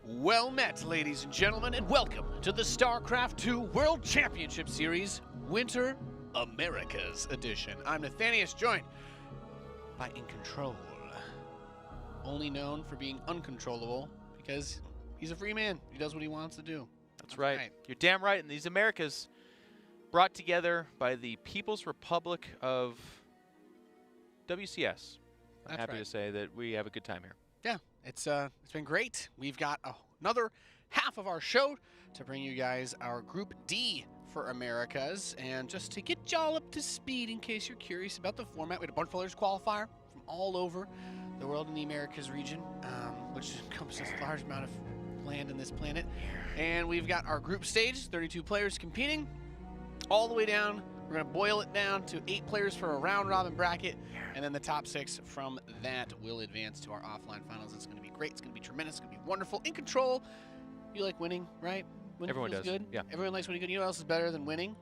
Well met, ladies and gentlemen, and welcome to the StarCraft 2 World Championship Series Winter Americas Edition. I'm Nathanius, joined by In Control, only known for being uncontrollable because he's a free man. He does what he wants to do. That's right. You're damn right. And these Americas brought together by the People's Republic of WCS. I'm happy to say that we have a good time here. Yeah, it's been great. We've got another half of our show to bring you guys our Group D for Americas. And just to get y'all up to speed in case you're curious about the format, we had a bunch of players qualifier from all over the world in the Americas region, which encompasses a large amount of land in this planet. And we've got our group stage, 32 players competing all the way down. We're going to boil it down to 8 players for a round-robin bracket, and then the top 6 from that will advance to our offline finals. It's going to be great. It's going to be tremendous. It's going to be wonderful. In Control, you like winning, right? Winning Everyone feels does. good. Yeah. Everyone likes winning good. You know what else is better than winning?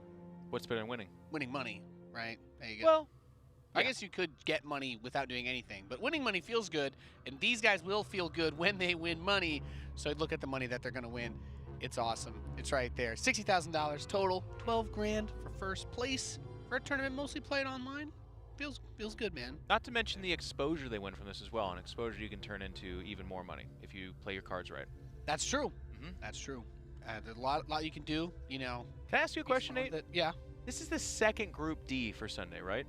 What's better than winning? Winning money, right? There you go. Well, I guess you could get money without doing anything, but winning money feels good, and these guys will feel good when they win money. So look at the money that they're going to win. It's awesome. It's right there. $60,000 total, 12 grand for first place. For a tournament mostly played online, feels good, man. Not to mention the exposure they win from this as well. And exposure you can turn into even more money if you play your cards right. That's true. That's true. There's a lot you can do, you know. Can I ask you a question, Nate? Yeah. This is the second Group D for Sunday, right?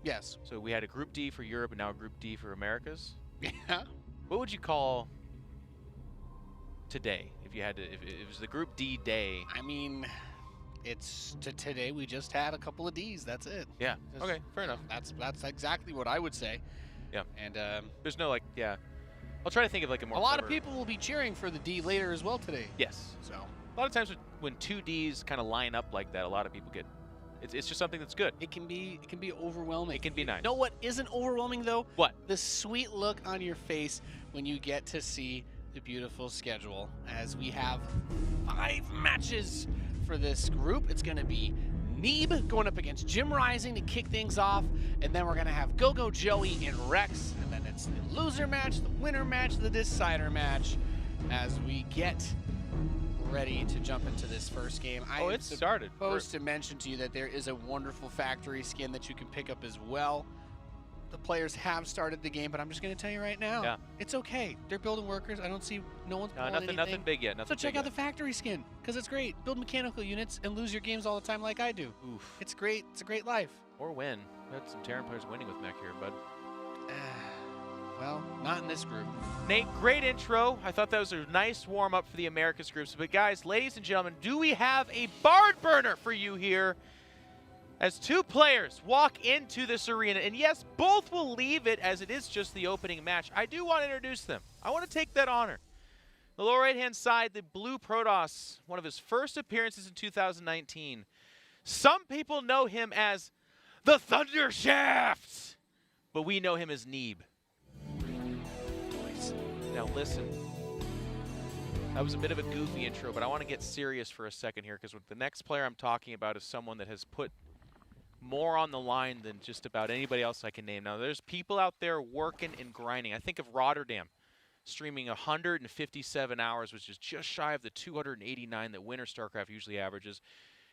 Yes. So we had a Group D for Europe and now a Group D for Americas. Yeah. What would you call today if you had to? If it was the Group D day? I mean, it's today. We just had a couple of Ds. That's it. Yeah. Okay. Fair enough. That's exactly what I would say. Yeah. And there's no like. Yeah. I'll try to think of like a more. A lot of people will be cheering for the D later as well today. Yes. So a lot of times when 2 Ds kind of line up like that, a lot of people get. It's just something that's good. It can be overwhelming. It can be nice. You know what isn't overwhelming though? What? The sweet look on your face when you get to see the beautiful schedule, as we have 5 matches for this group. It's going to be Neeb going up against JimRising to kick things off, and then we're going to have Go-Go Joey and Rex, and then it's the loser match, the winner match, the decider match, as we get ready to jump into this first game. It started. Supposed to mention to you that there is a wonderful factory skin that you can pick up as well. The players have started the game, but I'm just going to tell you right now, yeah. It's okay. They're building workers. I don't see no one's pulling anything. Nothing big yet. So check out the factory skin, because it's great. Build mechanical units and lose your games all the time like I do. Oof. It's great. It's a great life. Or win. We had some Terran players winning with mech here, bud. Well, not in this group. Nate, great intro. I thought that was a nice warm-up for the Americas groups. But guys, ladies and gentlemen, do we have a barn burner for you here? As 2 players walk into this arena, and yes, both will leave it as it is just the opening match. I do want to introduce them. I want to take that honor. The lower right-hand side, the blue Protoss, one of his first appearances in 2019. Some people know him as the Thunder Shaft, but we know him as Neeb. Now listen, that was a bit of a goofy intro, but I want to get serious for a second here, because the next player I'm talking about is someone that has put more on the line than just about anybody else I can name. Now, there's people out there working and grinding. I think of Rotterdam streaming 157 hours, which is just shy of the 289 that Winter StarCraft usually averages.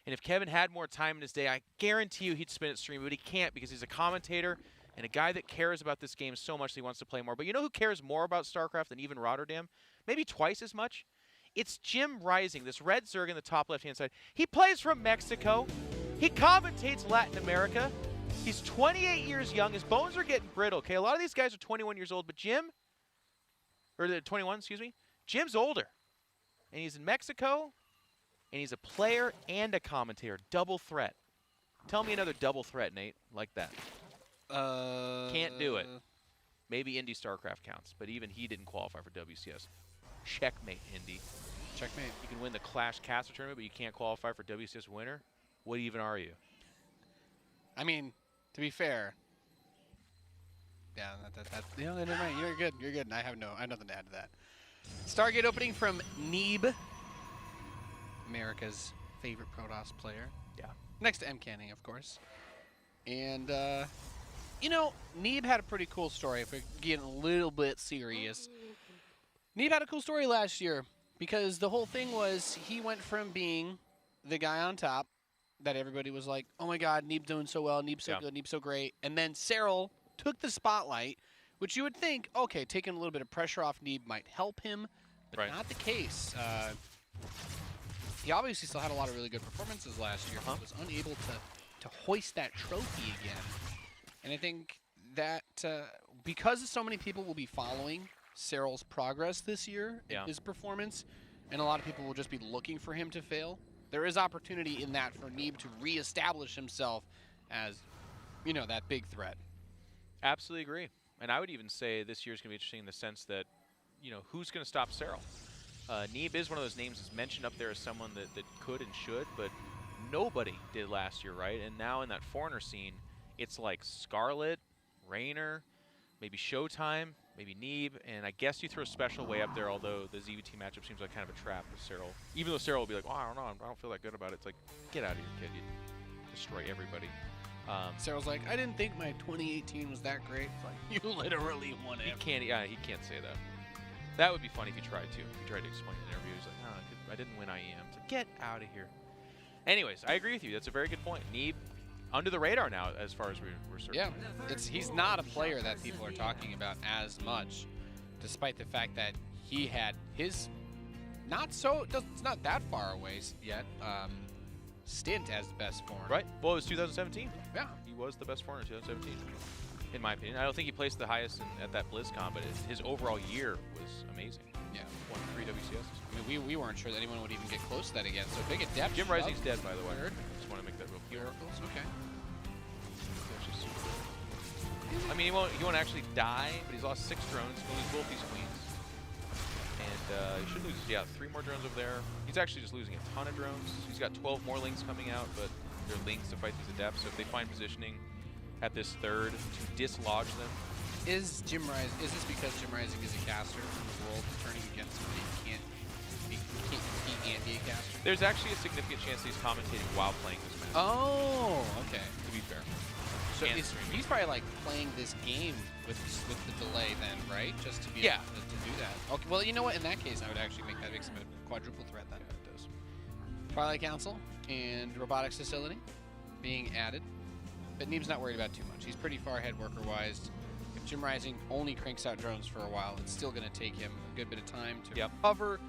And if Kevin had more time in his day, I guarantee you he'd spend it streaming, but he can't because he's a commentator and a guy that cares about this game so much that he wants to play more. But you know who cares more about StarCraft than even Rotterdam? Maybe twice as much? It's JimRising, this red Zerg in the top left-hand side. He plays from Mexico. He commentates Latin America. He's 28 years young. His bones are getting brittle, okay? A lot of these guys are 21 years old, but they're 21, excuse me. Jim's older. And he's in Mexico, and he's a player and a commentator. Double threat. Tell me another double threat, Nate, like that. Can't do it. Maybe Indy StarCraft counts, but even he didn't qualify for WCS. Checkmate, Indy. Checkmate. You can win the Clash Caster tournament, but you can't qualify for WCS winner? What even are you? I mean, to be fair, yeah, you know, never mind. You're good. You're good. I have nothing to add to that. Stargate opening from Neeb, America's favorite Protoss player. Yeah. Next to M. Canning, of course. And you know, Neeb had a pretty cool story. If we're getting a little bit serious, Neeb had a cool story last year because the whole thing was he went from being the guy on top that everybody was like, oh my God, Neeb doing so well, Neeb's so good, Neeb's so great. And then Cyril took the spotlight, which you would think, okay, taking a little bit of pressure off Neeb might help him, but not the case. He obviously still had a lot of really good performances last year, but was unable to hoist that trophy again. And I think that because so many people will be following Cyril's progress this year in his performance, and a lot of people will just be looking for him to fail, there is opportunity in that for Neeb to reestablish himself as, you know, that big threat. Absolutely agree. And I would even say this year's going to be interesting in the sense that, you know, who's going to stop Cyril? Neeb is one of those names that's mentioned up there as someone that could and should, but nobody did last year, right? And now in that foreigner scene, it's like Scarlet, Raynor, maybe Showtime, maybe Neeb, and I guess you throw Special way up there, although the ZVT matchup seems like kind of a trap with Cyril. Even though Cyril will be like, oh, I don't know, I don't feel that good about it. It's like, get out of here, kid. You destroy everybody. Cyril's like, I didn't think my 2018 was that great. It's like, you literally won it. He can't say that. That would be funny if he tried to. If he tried to explain in the interview. He's like, no, I didn't win IEM. It's like, get out of here. Anyways, I agree with you. That's a very good point. Neeb, under the radar now as far as we're certain. Yeah, he's not a player that people are talking about as much, despite the fact that he had his it's not that far away yet, stint as the best foreigner. Right. Well, it was 2017. Yeah. He was the best foreigner in 2017, in my opinion. I don't think he placed the highest at that BlizzCon, but his overall year was amazing. Yeah. Won 3 WCS. I mean, we weren't sure that anyone would even get close to that again, so big a depth. JimRising's dead, by the way. Just want to make that real clear. Oracles, okay. I mean, he won't actually die, but he's lost 6 drones. He'll lose both these queens. And he should lose, 3 more drones over there. He's actually just losing a ton of drones. He's got 12 more links coming out, but they're links to fight these adepts. So if they find positioning at this third to dislodge them. Is this because JimRising is a caster in the world turning against somebody he can't compete and be a caster? There's actually a significant chance he's commentating while playing this match. Oh, okay. To be fair. So he's probably like playing this game with the delay then, right? Just to be able to do that. Okay. Well, you know what? In that case, I would actually make that makes him a quadruple threat then. Yeah, it does. Twilight Council and robotics facility being added, but Neeb's not worried about too much. He's pretty far ahead worker-wise. If JimRising only cranks out drones for a while, it's still going to take him a good bit of time to recover.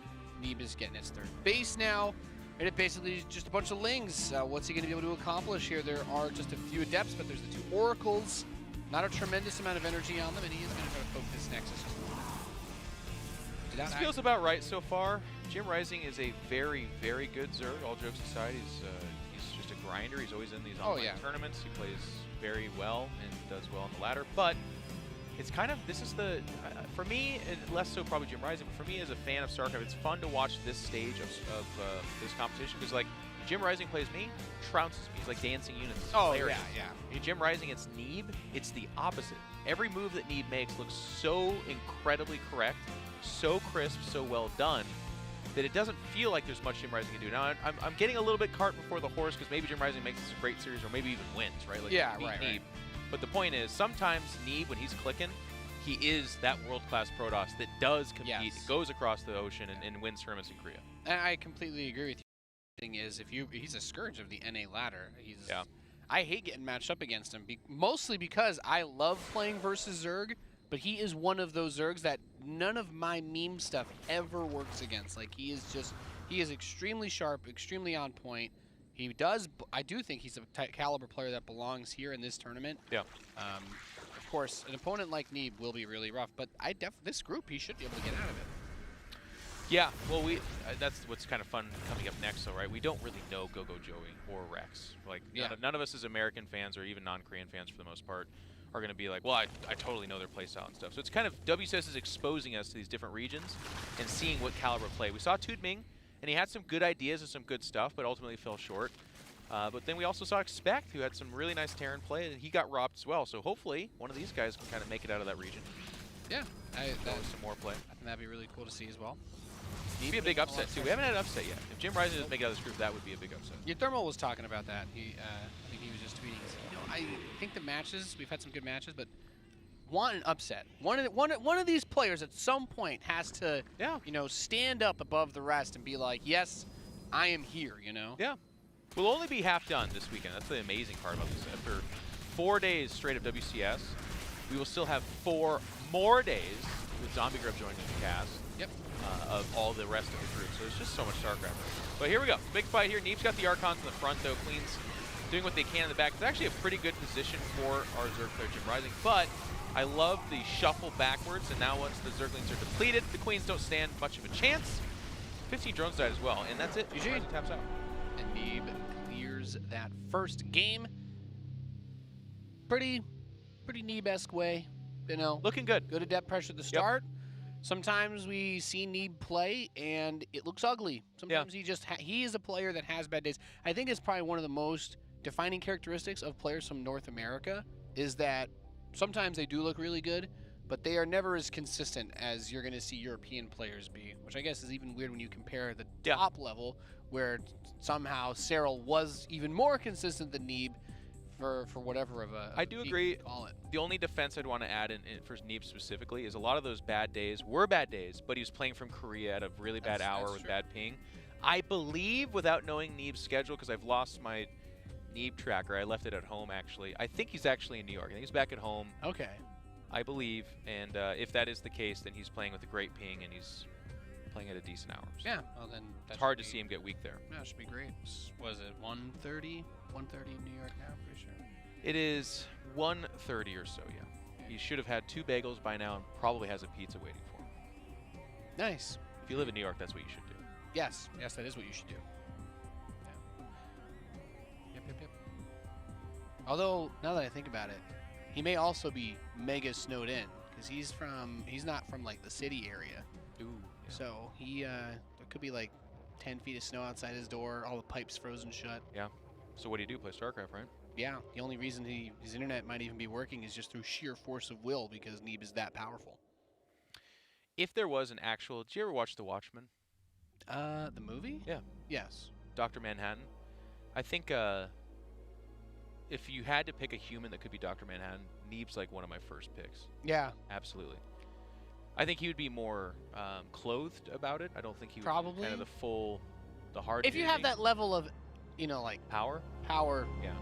Neeb is getting his third base now. And it basically is just a bunch of lings. What's he going to be able to accomplish here? There are just a few adepts, but there's the 2 oracles. Not a tremendous amount of energy on them, and he is going to try to poke this nexus. This feels about right so far. JimRising is a very, very good Zerg. All jokes aside, he's just a grinder. He's always in these online tournaments. He plays very well and does well on the ladder. But it's kind of, this is the, for me, less so probably JimRising, but for me as a fan of StarCraft, it's fun to watch this stage of this competition because, like, JimRising plays me, trounces me. He's like dancing units. Oh, yeah. In JimRising, it's Neeb. It's the opposite. Every move that Neeb makes looks so incredibly correct, so crisp, so well done, that it doesn't feel like there's much JimRising can do. Now, I'm getting a little bit cart before the horse because maybe JimRising makes this a great series or maybe even wins, right? Like, right. But the point is, sometimes Neeb, when he's clicking, he is that world-class Protoss that does compete, goes across the ocean, and wins tournaments in Korea. And I completely agree with you. The thing is, he's a scourge of the NA ladder. I hate getting matched up against him, mostly because I love playing versus Zerg, but he is one of those Zergs that none of my meme stuff ever works against. Like, he is extremely sharp, extremely on point. I do think he's a caliber player that belongs here in this tournament. Yeah. Of course, an opponent like Neeb will be really rough, but this group, he should be able to get out of it. Yeah, well, that's what's kind of fun coming up next, though, right? We don't really know Go-Go Joey or Rex. Like, none of us as American fans or even non-Korean fans, for the most part, are going to be like, well, I totally know their playstyle and stuff. So it's kind of, WCS is exposing us to these different regions and seeing what caliber play. We saw Tudming, and he had some good ideas and some good stuff, but ultimately fell short. But then we also saw Expect, who had some really nice Terran play, and he got robbed as well. So hopefully one of these guys can kind of make it out of that region. Yeah. Some more play. I think that'd be really cool to see as well. It'd be a big upset, too. We haven't had an upset yet. If JimRising doesn't make it out of this group, that would be a big upset. Yeah, Thermal was talking about that. I think he was just tweeting. I think the matches, we've had some good matches, but want an upset. One of these players at some point has to, you know, stand up above the rest and be like, yes, I am here, you know? Yeah. We'll only be half done this weekend. That's the amazing part about this. After 4 days straight of WCS, we will still have 4 more days with Zombie Grub joining the cast. Yep. Of all the rest of the group. So there's just so much StarCraft. But here we go. Big fight here. Neeb's got the Archons in the front, though. Queen's doing what they can in the back. It's actually a pretty good position for our Zerg player, JimRising. But I love the shuffle backwards, and now once the Zerglings are depleted, the Queens don't stand much of a chance. 15 drones died as well, and that's it. GG. Taps out. And Neeb clears that first game. Pretty Neeb-esque way, you know. Looking good. Good adept pressure at the start. Sometimes we see Neeb play and it looks ugly. Sometimes he is a player that has bad days. I think it's probably one of the most defining characteristics of players from North America is that sometimes they do look really good, but they are never as consistent as you're going to see European players be, which I guess is even weird when you compare the top level where somehow Cyril was even more consistent than Neeb for whatever of a I do agree. Call it. The only defense I'd want to add in for Neeb specifically is a lot of those bad days were bad days, but he was playing from Korea at a really bad hour with bad ping. I believe, without knowing Neeb's schedule, because I've lost my Neeb tracker, I left it at home actually. I think he's actually in New York. I think he's back at home. Okay. I believe, and if that is the case, then he's playing with a great ping and he's playing at a decent hour. So yeah, well then it's hard to see him get weak there. Yeah, it should be great. Was it 1:30? 1:30 in New York now, pretty sure. It is 1:30 or so, yeah. He should have had 2 bagels by now and probably has a pizza waiting for him. Nice. If you live in New York, that's what you should do. Yes, yes, that is what you should do. Yeah. Yep. Although, now that I think about it, he may also be mega snowed in because he's not from like the city area. Ooh. Yeah. So he, there could be like 10 feet of snow outside his door, all the pipes frozen shut. Yeah. So what do? Play StarCraft, right? Yeah. The only reason his internet might even be working is just through sheer force of will because Neeb is that powerful. If there was an actual, did you ever watch The Watchmen? The movie? Yeah. Yes. Dr. Manhattan. I think if you had to pick a human that could be Dr. Manhattan, Neeb's like one of my first picks. Yeah. Absolutely. I think he would be more clothed about it. I don't think he would probably be kind of the hard. If you have that level of, you know, like power. Yeah.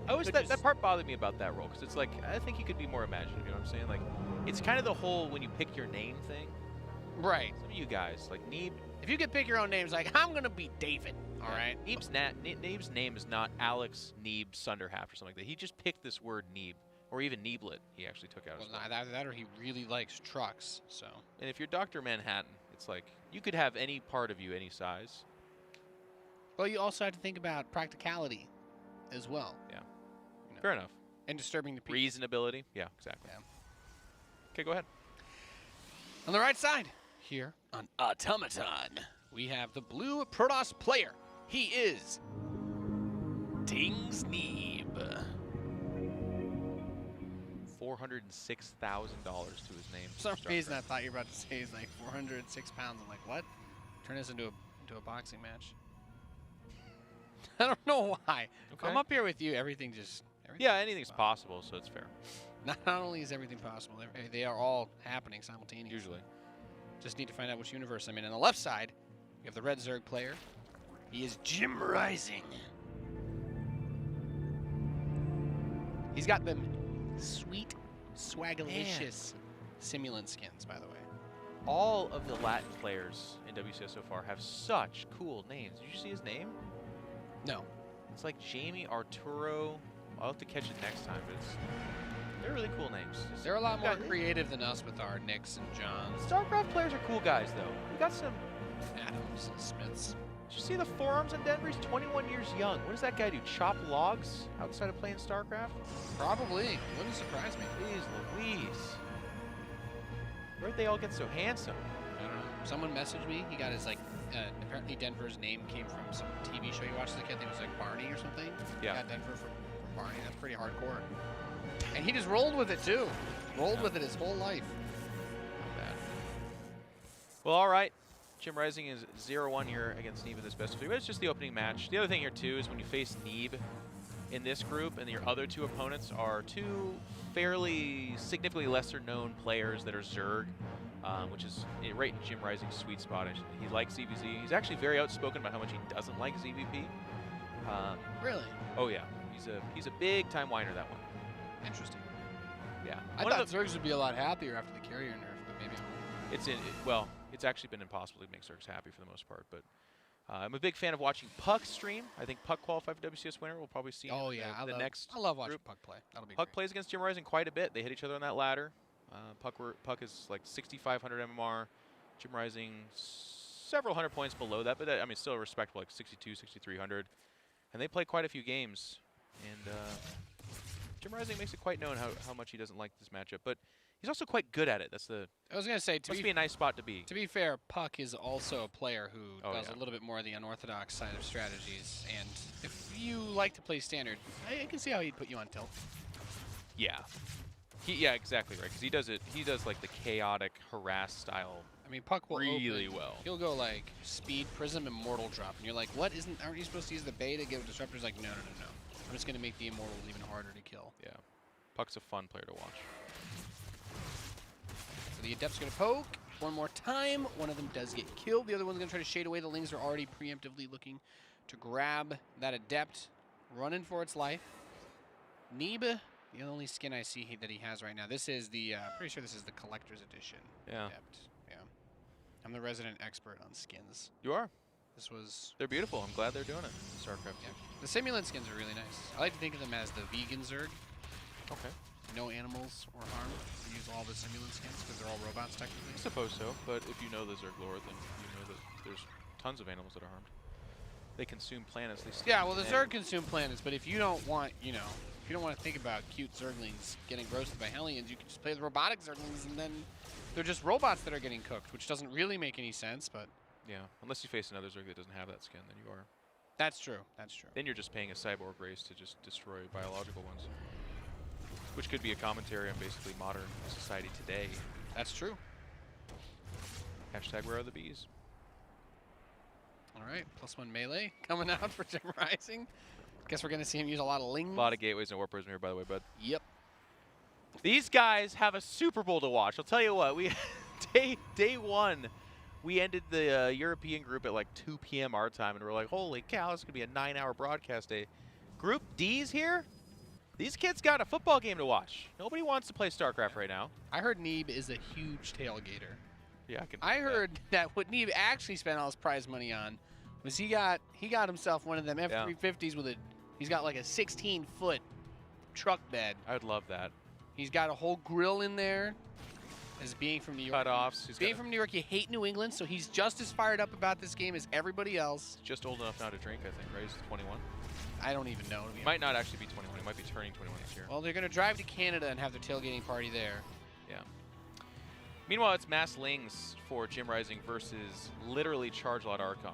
I always that part bothered me about that role because it's like I think he could be more imaginative. You know what I'm saying? Like, it's kind of the whole when you pick your name thing. Right. Some of you guys like Neeb. If you could pick your own names, like I'm gonna be David. All right. Neeb's name is not Alex Neeb Sunderhaft or something like that. He just picked this word Neeb. Or even Neeblet, he actually took out. Well, either that or he really likes trucks, so. And if you're Dr. Manhattan, it's like, you could have any part of you, any size. Well, you also have to think about practicality as well. Yeah. You know, fair enough. And disturbing the people. Reasonability. Yeah, exactly. Yeah. Okay, go ahead. On the right side, here on Automaton, we have the blue Protoss player. He is Tings Neeb. $406,000 to his name. For some reason, I thought you were about to say he's like 406 pounds. I'm like, what? Turn this into a boxing match. I don't know why. Okay. I'm up here with you. Everything yeah, anything's possible, so it's fair. Not only is everything possible, they are all happening simultaneously. Usually. Just need to find out which universe I'm in. On the left side, we have the red Zerg player. He is JimRising. He's got them sweet, swagalicious simulant skins, by the way. All of the Latin players in WCS so far have such cool names. Did you see his name? No. It's like Jamie Arturo. I'll have to catch it next time, but they're really cool names. They're a lot more creative than us with our Nicks and Johns. StarCraft players are cool guys, though. We got some Adams and Smiths. Did you see the forearms on Denver? He's 21 years young. What does that guy do? Chop logs outside of playing StarCraft? Probably. Wouldn't surprise me. Jeez Louise. Where'd they all get so handsome? I don't know. Someone messaged me. He got his, like, apparently Denver's name came from some TV show you watched as a kid. I think it was, like, Barney or something. Yeah. He got Denver from Barney. That's pretty hardcore. And he just rolled with it, too. Rolled with it his whole life. Not bad. Well, all right. JimRising is 0-1 here against Neeb in this best of 3, but it's just the opening match. The other thing here, too, is when you face Neeb, in this group, and your other two opponents are two fairly significantly lesser known players that are Zerg, which is right in JimRising's sweet spot. He likes ZVZ. He's actually very outspoken about how much he doesn't like ZVP. Really? Oh yeah, he's a big time whiner, that one. Interesting. Yeah. I thought Zergs would be a lot happier after the carrier nerf, but maybe I'm wrong. Well, it's actually been impossible to make Zergs happy for the most part, but I'm a big fan of watching Puck stream. I think Puck qualified for WCS winner. We'll probably see him in the next I love watching group. Puck play. That'll be Puck great. plays against JimRising quite a bit. They hit each other on that ladder. Puck is like 6,500 MMR. JimRising several hundred points below that, but I mean still respectable, like 62, 6,300. And they play quite a few games. And JimRising makes it quite known how much he doesn't like this matchup, but he's also quite good at it. That's the. I was gonna say must be a nice spot to be. To be fair, Puck is also a player who does yeah. a little bit more of the unorthodox side of strategies, and if you like to play standard, I can see how he'd put you on tilt. Yeah. Yeah, exactly right. Because he does it. He does like the chaotic harass style. I mean, Puck will really open. well. He'll go like speed, prism, immortal drop, and you're like, what? Aren't you supposed to use the Bay to give disruptors? Like, no. I'm just gonna make the immortals even harder to kill. Yeah. Puck's a fun player to watch. So the Adept's gonna poke one more time. One of them does get killed. The other one's gonna try to shade away. The Lings are already preemptively looking to grab that Adept, running for its life. Neeb, the only skin I see that he has right now. This is the, pretty sure this is the Collector's Edition. Yeah. Adept. Yeah. I'm the resident expert on skins. You are. This was... They're beautiful. I'm glad they're doing it. StarCraft. Yeah. The simulant skins are really nice. I like to think of them as the vegan Zerg. Okay. No animals or harm. We use all the simulant skins because they're all robots technically. I suppose so, but if you know the Zerg lore, then you know that there's tons of animals that are harmed. They consume planets. Yeah, well, the Zerg consume planets, but if you don't want, if you don't want to think about cute Zerglings getting roasted by Hellions, you can just play the robotic Zerglings, and then they're just robots that are getting cooked, which doesn't really make any sense, but... Yeah, unless you face another Zerg that doesn't have that skin, then you are. That's true. That's true. Then you're just paying a cyborg race to just destroy biological ones. Which could be a commentary on basically modern society today. That's true. Hashtag where are the bees? All right, +1 melee coming out for JimRising. Guess we're going to see him use a lot of Lings. A lot of gateways and warp prism here, by the way, bud. Yep. These guys have a Super Bowl to watch. I'll tell you what, we day one, we ended the European group at like 2 p.m. our time, and we're like, holy cow, this is going to be a 9-hour broadcast day. Group D's here? These kids got a football game to watch. Nobody wants to play StarCraft right now. I heard Neeb is a huge tailgater. Yeah, I heard that what Neeb actually spent all his prize money on was he got himself one of them F350s with he's got like a 16-foot truck bed. I would love that. He's got a whole grill in there. As being from New York, Cutoffs. Being from New York, you hate New England, so he's just as fired up about this game as everybody else. Just old enough now to drink, I think, right? He's 21. I don't even know. He might not actually be 21. He might be turning 21 this year. Well, they're going to drive to Canada and have their tailgating party there. Yeah. Meanwhile, it's Mass Lings for JimRising versus literally Charge Lot Archon,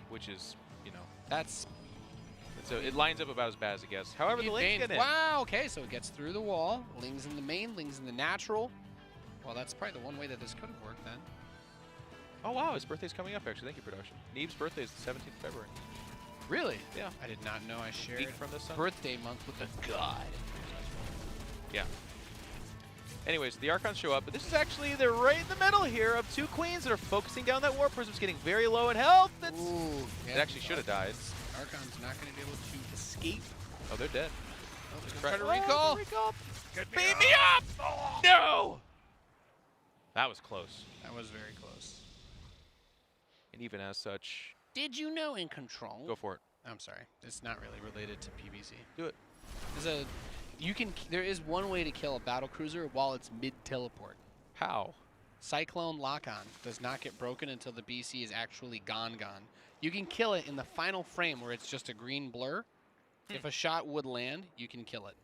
which is, so it lines up about as bad as it gets. However, the Lings get in. Wow, okay, so it gets through the wall. Lings in the main, Lings in the natural. Well, that's probably the one way that this could have worked then. Oh, wow, his birthday's coming up, actually. Thank you, production. Neeb's birthday is the 17th of February. Really? Yeah. I did not know I shared Week from the sun. birthday month with a god. Yeah. Anyways, the Archons show up, but this is actually, they're right in the middle here of two queens that are focusing down that Warp Prism's getting very low in health. Ooh, it actually should have died. Archon's not going to be able to escape. Oh, they're dead. Oh, they're trying to recall. Beat me up! Oh. No! That was close. That was very close. And even as such... Did you know in Control? Go for it. I'm sorry. It's not really related to PvZ. Do it. There is one way to kill a battle cruiser while it's mid-teleport. How? Cyclone Lock-On does not get broken until the BC is actually gone. You can kill it in the final frame where it's just a green blur. If a shot would land, you can kill it.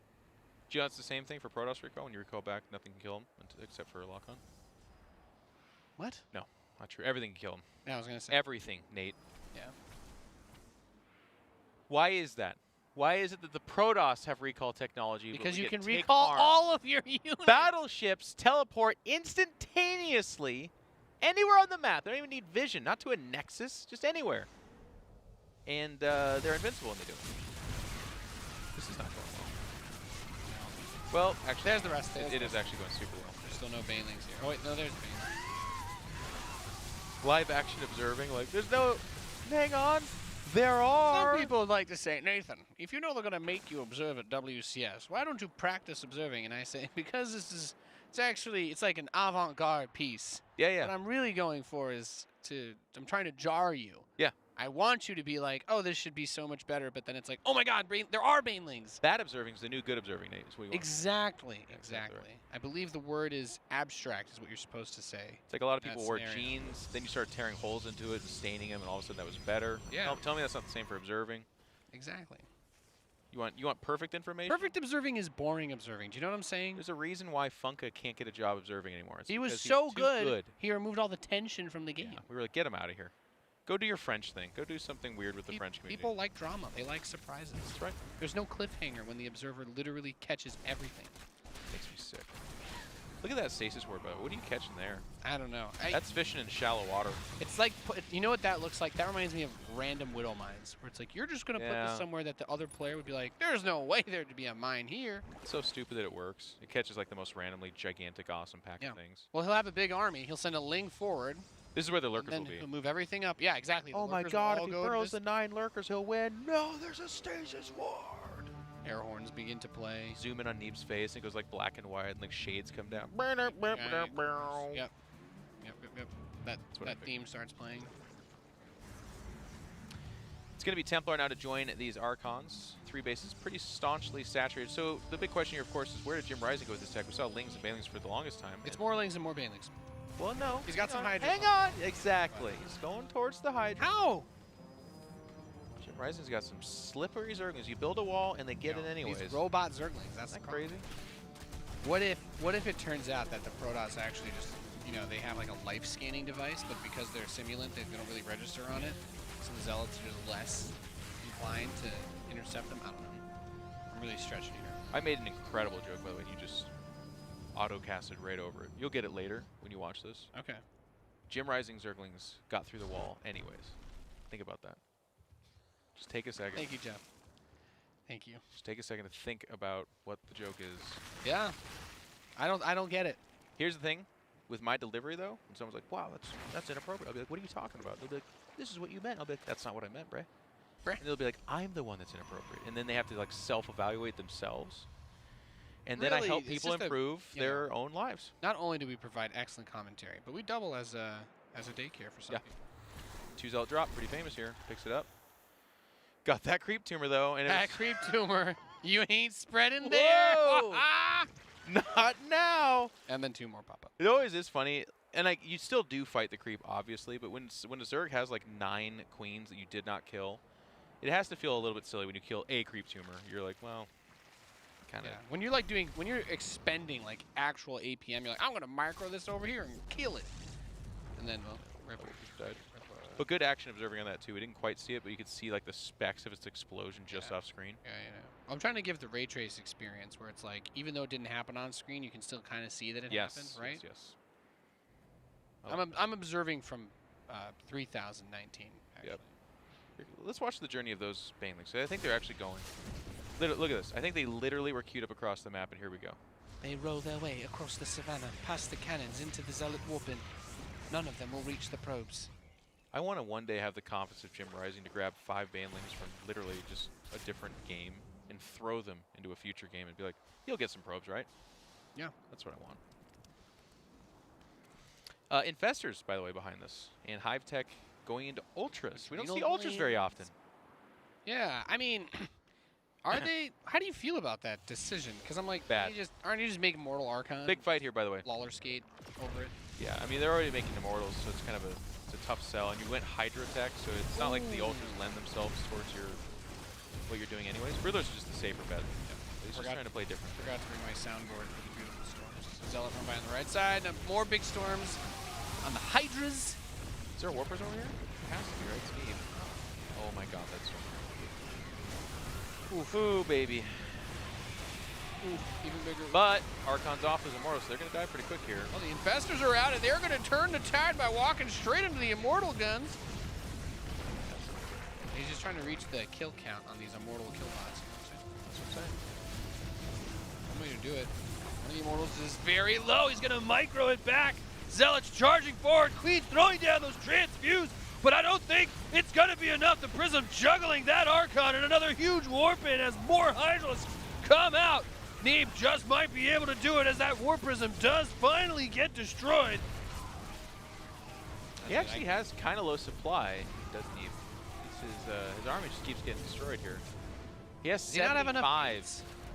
Do you know it's the same thing for Protoss recall? When you recall back, nothing can kill him except for Lock-On? What? No, not true. Everything can kill him. Yeah, I was going to say. Everything, Nate. Yeah. Why is that? Why is it that the Protoss have recall technology? Because you can take recall harm? all of your units. Battleships teleport instantaneously anywhere on the map. They don't even need vision, not to a nexus, just anywhere. And they're invincible when they do it. Well, actually, There's the rest. it is actually going super well. There's still no banelings here. Oh wait, no, there's banelings. Live action observing, like, there's no, hang on, there are. Some people would like to say, Nathan, if you know they're going to make you observe at WCS, why don't you practice observing? And I say, because it's like an avant-garde piece. Yeah, yeah. What I'm really going for is I'm trying to jar you. Yeah. I want you to be like, oh, this should be so much better, but then it's like, oh my God, there are banelings. Bad observing is the new good observing, Nate. Is what you want. Exactly. Exactly right. I believe the word is abstract is what you're supposed to say. It's like a lot of people wore scenario. jeans, then you start tearing holes into it and staining them, and all of a sudden that was better. Yeah. Tell me that's not the same for observing. Exactly. You want perfect information? Perfect observing is boring observing. Do you know what I'm saying? There's a reason why Funka can't get a job observing anymore. It's He was because he's so too good, he removed all the tension from the game. Yeah, we were like, get him out of here. Go do your French thing. Go do something weird with the French community. People like drama. They like surprises. That's right. There's no cliffhanger when the observer literally catches everything. Makes me sick. Look at that stasis word, by the way. What are you catching there? I don't know. That's fishing in shallow water. It's like, you know what that looks like? That reminds me of random Widow mines, where it's like, you're just going to put this somewhere that the other player would be like, there's no way there to be a mine here. It's so stupid that it works. It catches like the most randomly gigantic, awesome pack of things. Well, he'll have a big army. He'll send a Ling forward. This is where the lurkers will be. He'll move everything up. Yeah, exactly. Oh my God, if he burrows the 9 lurkers, he'll win. No, there's a stasis ward. Air horns begin to play. Zoom in on Neeb's face, and it goes like black and white, and like shades come down. Yep. That theme starts playing. It's going to be Templar now to join these Archons. 3 bases pretty staunchly saturated. So the big question here, of course, is where did JimRising go with this tech? We saw Lings and Banelings for the longest time. It's more Lings and more Banelings. Well, no. He's got some Hydra. Hang on. Exactly. He's going towards the Hydra. How? JimRising's got some slippery Zerglings. You build a wall and they get in anyways. These robot Zerglings. That's crazy. What if it turns out that the Protoss actually just, they have like a life scanning device, but because they're simulant, they don't really register on it. So the Zealots are just less inclined to intercept them. I don't know. I'm really stretching here. I made an incredible joke, by the way. You just auto-casted right over it. You'll get it later when you watch this. Okay. JimRising Zerglings got through the wall anyways. Think about that. Just take a second. Thank you, Jeff. Thank you. Just take a second to think about what the joke is. Yeah. I don't get it. Here's the thing. With my delivery, though, when someone's like, wow, that's inappropriate, I'll be like, what are you talking about? They'll be like, this is what you meant. I'll be like, that's not what I meant, Bray. And they'll be like, I'm the one that's inappropriate. And then they have to like self-evaluate themselves. And then I help people improve their own lives. Not only do we provide excellent commentary, but we double as a daycare for some people. 2 Zealot drop, pretty famous here. Picks it up. Got that creep tumor though, and that creep tumor, you ain't spreading there. Not now. And then 2 more pop up. It always is funny, and like you still do fight the creep, obviously, but when a Zerg has like 9 queens that you did not kill, it has to feel a little bit silly when you kill a creep tumor. You're like, well. Yeah. When you're like when you're expending like actual APM, you're like, I'm gonna micro this over here and kill it, and then rip died. But good action observing on that too. We didn't quite see it, but you could see like the specks of its explosion just off screen. Yeah. I'm trying to give the ray trace experience where it's like even though it didn't happen on screen, you can still kind of see that it happened, right? Yes. I'm observing from 3019. Actually. Yep. Let's watch the journey of those Banelings. I think they're actually going. Look at this. I think they literally were queued up across the map, and here we go. They roll their way across the savannah, past the cannons, into the Zealot warping. None of them will reach the probes. I want to one day have the confidence of JimRising to grab 5 Banelings from literally just a different game and throw them into a future game and be like, you'll get some probes, right? Yeah. That's what I want. Infestors, by the way, behind this. And Hive Tech going into Ultras. We don't see Ultras very often. Yeah, I mean... Are they? How do you feel about that decision? Because I'm like, bad. Aren't you just making Immortal Archon? Big fight here, by the way. Lawler skate over it. Yeah, I mean they're already making Immortals, so it's kind of a tough sell. And you went Hydra Tech, so it's not like the Ultras lend themselves towards what you're doing anyways. Riddler's just a safer bet. Yeah. He's just trying to play different. Forgot to bring my soundboard for the beautiful storms. Zealot run by on the right side. More big storms on the Hydras. Is there warpers over here? It has to be, right? It's Neeb. Oh my god, that's so Oof. Ooh, baby. Oof, even bigger. But Archon's off as Immortal, so they're going to die pretty quick here. Well, the Infestors are out, and they're going to turn the tide by walking straight into the Immortal guns. He's just trying to reach the kill count on these Immortal kill bots. That's what I'm saying. One way to do it. One of the Immortals is very low. He's going to micro it back. Zealots charging forward. Queen throwing down those transfuse. But I don't think it's going to be enough. The Prism juggling that Archon and another huge Warp in as more Hydralisks come out. Neeb just might be able to do it as that Warp Prism does finally get destroyed. He actually has kind of low supply, does Neeb. His army just keeps getting destroyed here. He has 75,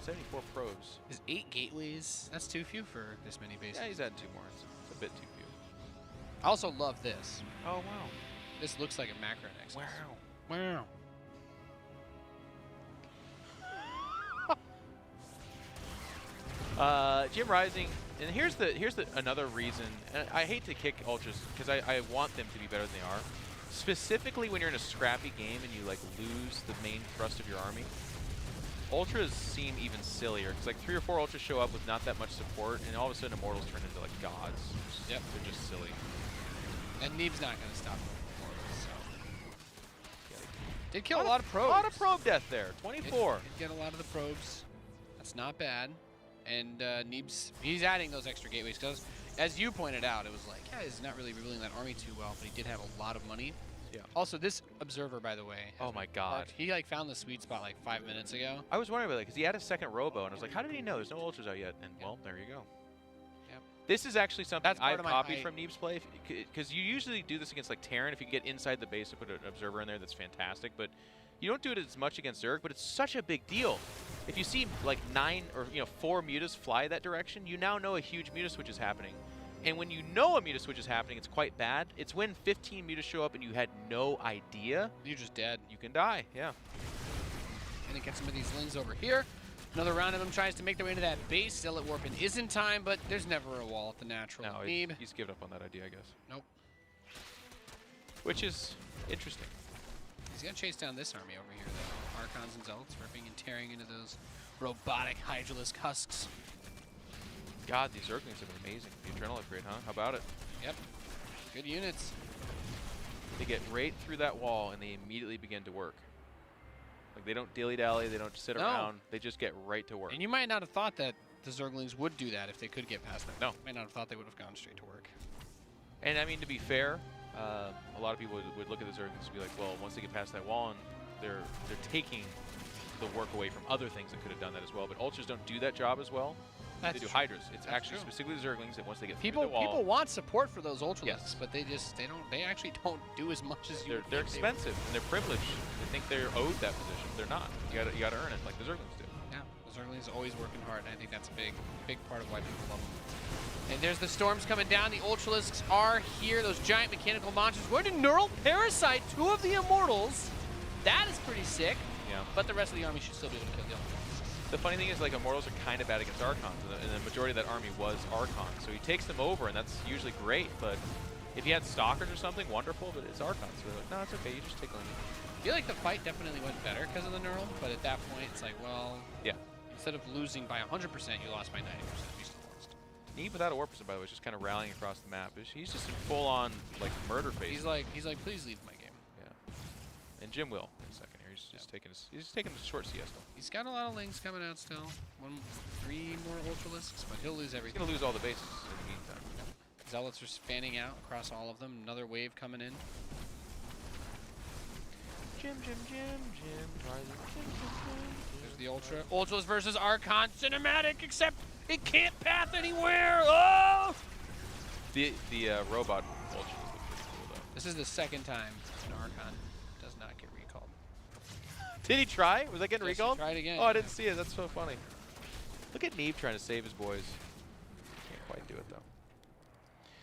74 probes. His 8 gateways, that's too few for this many bases. Yeah, he's adding 2 more. It's a bit too few. I also love this. Oh, wow. This looks like a macro nexus. Wow. Wow. JimRising, and here's another reason. And I hate to kick Ultras because I want them to be better than they are. Specifically when you're in a scrappy game and you like lose the main thrust of your army. Ultras seem even sillier because like 3 or 4 Ultras show up with not that much support, and all of a sudden Immortals turn into like gods. Yep, they're just silly. And Neeb's not going to stop them. Did kill a lot of probes. A lot of probe death there. 24. Did get a lot of the probes. That's not bad. And he's adding those extra gateways because, as you pointed out, it was like, yeah, he's not really rebuilding that army too well, but he did have a lot of money. Yeah. Also, this observer, by the way. Oh my God. He like found the sweet spot like 5 minutes ago. I was wondering about that because he had a second robo, and I was like, how did he know? There's no ultras out yet. And well, there you go. Yep. This is actually something I've copied from Neeb's play because you usually do this against like Terran. If you get inside the base and put an observer in there, that's fantastic. But you don't do it as much against Zerg, but it's such a big deal. If you see like 9 or 4 mutas fly that direction, you now know a huge muta switch is happening. And when you know a muta switch is happening, it's quite bad. It's when 15 mutas show up and you had no idea. You're just dead. You can die, yeah. And it gets some of these Lings over here. Another round of them tries to make their way into that base. Zealot Warping is in time, but there's never a wall at the natural. No, Neeb. He's given up on that idea, I guess. Nope. Which is interesting. He's going to chase down this army over here, though. Archons and Zealots ripping and tearing into those robotic Hydralisk husks. God, these Zerglings have been amazing. The Adrenal upgrade, huh? How about it? Yep. Good units. They get right through that wall and they immediately begin to work. Like they don't dilly-dally, they don't sit around, they just get right to work. And you might not have thought that the Zerglings would do that if they could get past that. No. You might not have thought they would have gone straight to work. And I mean, to be fair, a lot of people would look at the Zerglings and be like, well, once they get past that wall, and they're taking the work away from other things that could have done that as well. But Ultras don't do that job as well. They do Hydras. It's actually specifically the Zerglings that once they get through the wall. People want support for those Ultralisks, but they actually don't do as much as you. They're expensive and they're privileged. They think they're owed that position. They're not. You gotta earn it like the Zerglings do. Yeah, the Zerglings are always working hard, and I think that's a big part of why people love them. And there's the storms coming down. The Ultralisks are here. Those giant mechanical monsters going to Neural Parasite 2 of the Immortals. That is pretty sick. Yeah. But the rest of the army should still be able to kill the Ultralisks. The funny thing is, like, Immortals are kind of bad against Archons, and the majority of that army was Archons. So he takes them over, and that's usually great. But if he had Stalkers or something, wonderful. But it's Archons. So they're like, no, it's okay. You just take them. I feel like the fight definitely went better because of the Neural, but at that point, it's like, well, yeah. Instead of losing by 100%, you lost by 90%. You still lost. Neeb without a Warp Prism, by the way, is just kind of rallying across the map. He's just in full-on, like, murder phase. He's like, please leave my game. Yeah. And Jim will in a second here. He's just taking a short siesta. He's got a lot of Lings coming out still. 3 more Ultralisks, but he'll lose everything. He's gonna lose all the bases in the meantime. Zealots are spanning out across all of them. Another wave coming in. Jim. There's the Ultras versus Archon cinematic, except it can't path anywhere. Oh! The robot Ultras look pretty cool though. This is the second time an Archon does not get recalled. Did he try? Was that getting recalled? He tried again. Oh, I didn't see it. That's so funny. Look at Neeb trying to save his boys. Can't quite do it though.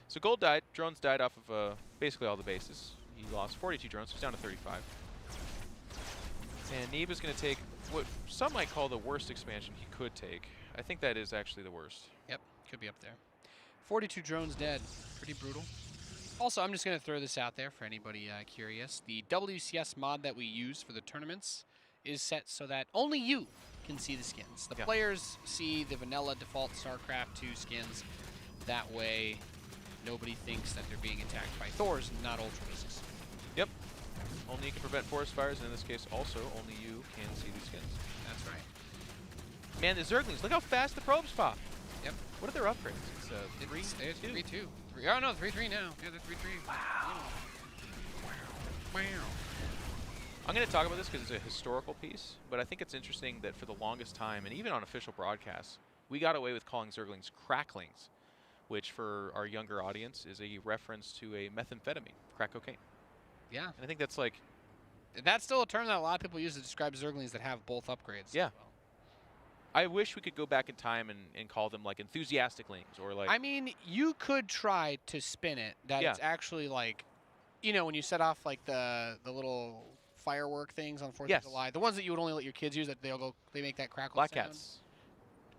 So gold died. Drones died off of basically all the bases. He lost 42 drones. So he's down to 35. And Neeb is going to take what some might call the worst expansion he could take. I think that is actually the worst. Yep, could be up there. 42 drones dead. Pretty brutal. Also, I'm just going to throw this out there for anybody curious. The WCS mod that we use for the tournaments is set so that only you can see the skins. The players see the vanilla default StarCraft 2 skins. That way, nobody thinks that they're being attacked by Thors, not Ultralisks. Yep. Only you can prevent forest fires, and in this case, also, only you can see these skins. That's right. Man, the Zerglings, look how fast the probes pop. Yep. What are their upgrades? It's 3-2. 3-2. Oh, no, 3-3 now. Yeah, they're 3-3. Wow. Wow. I'm going to talk about this because it's a historical piece, but I think it's interesting that for the longest time, and even on official broadcasts, we got away with calling Zerglings cracklings, which for our younger audience is a reference to a methamphetamine, crack cocaine. Yeah. And I think that's like... That's still a term that a lot of people use to describe Zerglings that have both upgrades. Yeah. I wish we could go back in time and call them like enthusiastic lings or like... I mean, you could try to spin it that it's actually like, you know, when you set off like the little firework things on 4th of July, the ones that you would only let your kids use, that they make that crackle Black sound. Cats.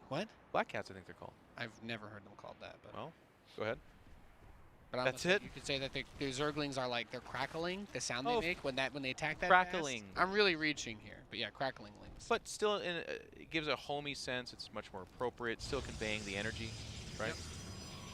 What? Black Cats, I think they're called. I've never heard them called that. But Well, go ahead. But That's it? You could say that the Zerglings are like, they're crackling, the sound Oh, they make when they attack that crackling. fast. I'm really reaching here, but yeah, crackling lings. But still, it gives a homey sense. It's much more appropriate, still conveying the energy, right? Yep.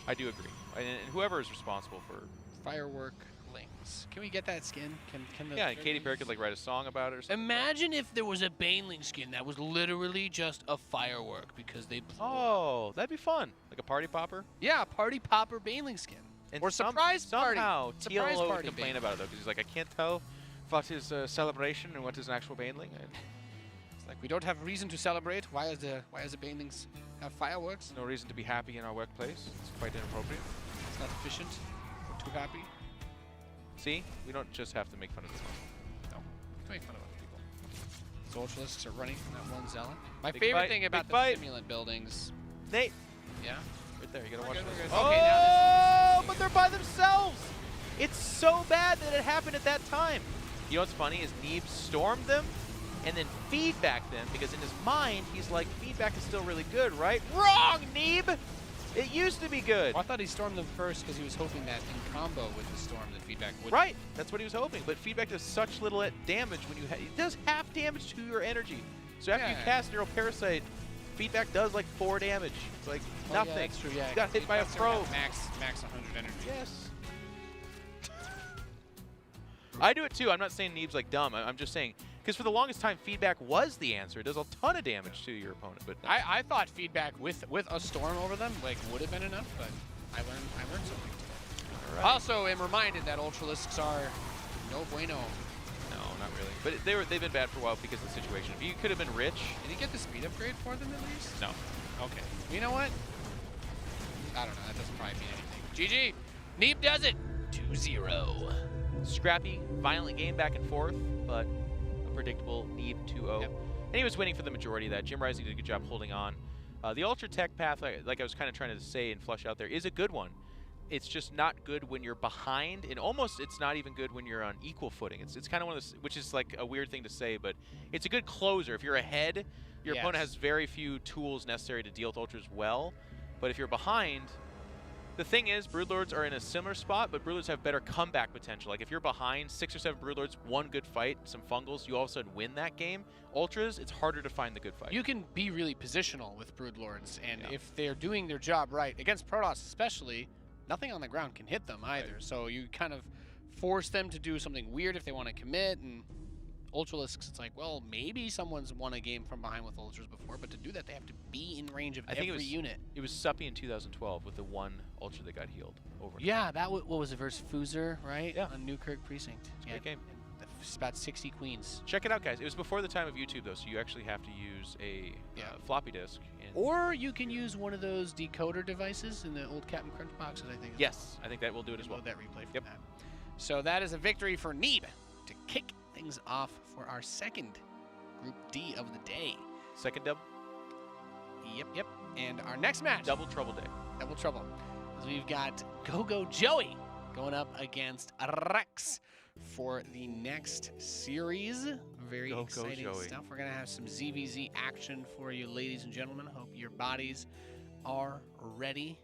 I do agree. And whoever is responsible for... Firework lings. Can we get that skin? Can the Yeah, and Katy Perry could like write a song about it or something. Imagine if there was a Baneling skin that was literally just a firework because they blew up. Oh, that'd be fun. Like a party popper. Yeah, a party popper Baneling skin. And Or surprise party. Somehow, Surprise TLO would party complain Baneling. about it though, because he's like, I can't tell what is a celebration and what is an actual Baneling. It's like, we don't have reason to celebrate. Why is the Banelings have fireworks? No reason to be happy in our workplace. It's quite inappropriate. It's not efficient. We're too happy. See, we don't just have to make fun of this one. No, to make fun of other people. Socialists are running from that one zealot. My Big favorite fight, thing about big the fight. stimulant buildings. Nate, Yeah. right there, you gotta We're watch good, this. we're good. Okay, now Oh, but they're by themselves. It's so bad that it happened at that time. You know what's funny is Neeb stormed them and then feedback them because in his mind he's like, feedback is still really good, right? Wrong, Neeb. It used to be good. Well, I thought he stormed them first because he was hoping that in combo with the storm, the feedback would. Right, that's what he was hoping. But feedback does such little damage when you it does half damage to your energy. So after you Yeah. cast Neural Parasite, feedback does like 4 damage. It's like Oh, nothing. Yeah, that's true. Yeah. You got hit by a probe. Max 100 energy. Yes. I do it too. I'm not saying Neeb's like dumb. I'm just saying because for the longest time, feedback was the answer. It does a ton of damage to your opponent. But I thought feedback with a storm over them like would have been enough, but I learned something today. all right. Also, am reminded that Ultralisks are no bueno. No, not really. But they've been bad for a while because of the situation. If you could have been rich, Did he get the speed upgrade for them at least? no. Okay. You know what? I don't know. That doesn't probably mean anything. GG. Neeb does it. 2-0. Scrappy, violent game back and forth, but a predictable Neeb 2-0. Yep. And he was winning for the majority of that. JimRising did a good job holding on. The Ultra Tech path, like I was kind of trying to say and flush out there, is a good one. It's just not good when you're behind, and almost it's not even good when you're on equal footing. It's kind of one of those, which is like a weird thing to say, but it's a good closer. If you're ahead, your opponent has very few tools necessary to deal with Ultras well. But if you're behind, the thing is, Broodlords are in a similar spot, but Broodlords have better comeback potential. Like if you're behind 6 or 7 Broodlords, one good fight, some fungals, you all of a sudden win that game. Ultras, it's harder to find the good fight. You can be really positional with Broodlords, and if they're doing their job right, against Protoss especially, nothing on the ground can hit them either. Right. So you kind of force them to do something weird if they want to commit, and Ultralisks, it's like, well, maybe someone's won a game from behind with Ultras before, but to do that, they have to be in range of every unit. It was Suppy in 2012 with the one Ultra that got healed over. Yeah, that what was it, versus Fuser, right? Yeah. On Newkirk Precinct. It's a great game. It's about 60 queens. Check it out, guys. It was before the time of YouTube, though, so you actually have to use a floppy disk. Or you can use one of those decoder devices in the old Captain Crunch boxes, I think. Yes, I think that will do it as well. Load that replay from that. So that is a victory for Neeb to kick things off for our second Group D of the day. Second double? Yep. And our next match. Double trouble day. Double trouble. As we've got Go-Go Joey going up against Rex for the next series. Very exciting stuff. We're going to have some ZVZ action for you, ladies and gentlemen. Hope your bodies are ready,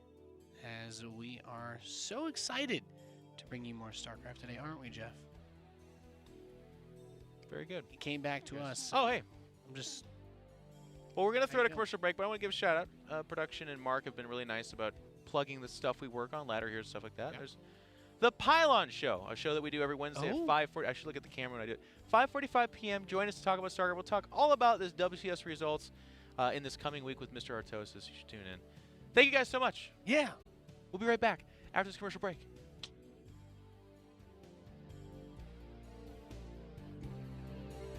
as we are so excited to bring you more StarCraft today, aren't we, Jeff? Very good. He came back to us. Oh, hey. I'm just... Well, we're going to throw out a commercial break, but I want to give a shout out. Production and Mark have been really nice about plugging the stuff we work on, ladder here, stuff like that. There's the Pylon Show, a show that we do every Wednesday at 5:40. I should look at the camera when I do it. 5:45 p.m. Join us to talk about StarCraft. We'll talk all about this WCS results. in this coming week with Mr. Artosis. You should tune in. Thank you guys so much. Yeah. We'll be right back after this commercial break.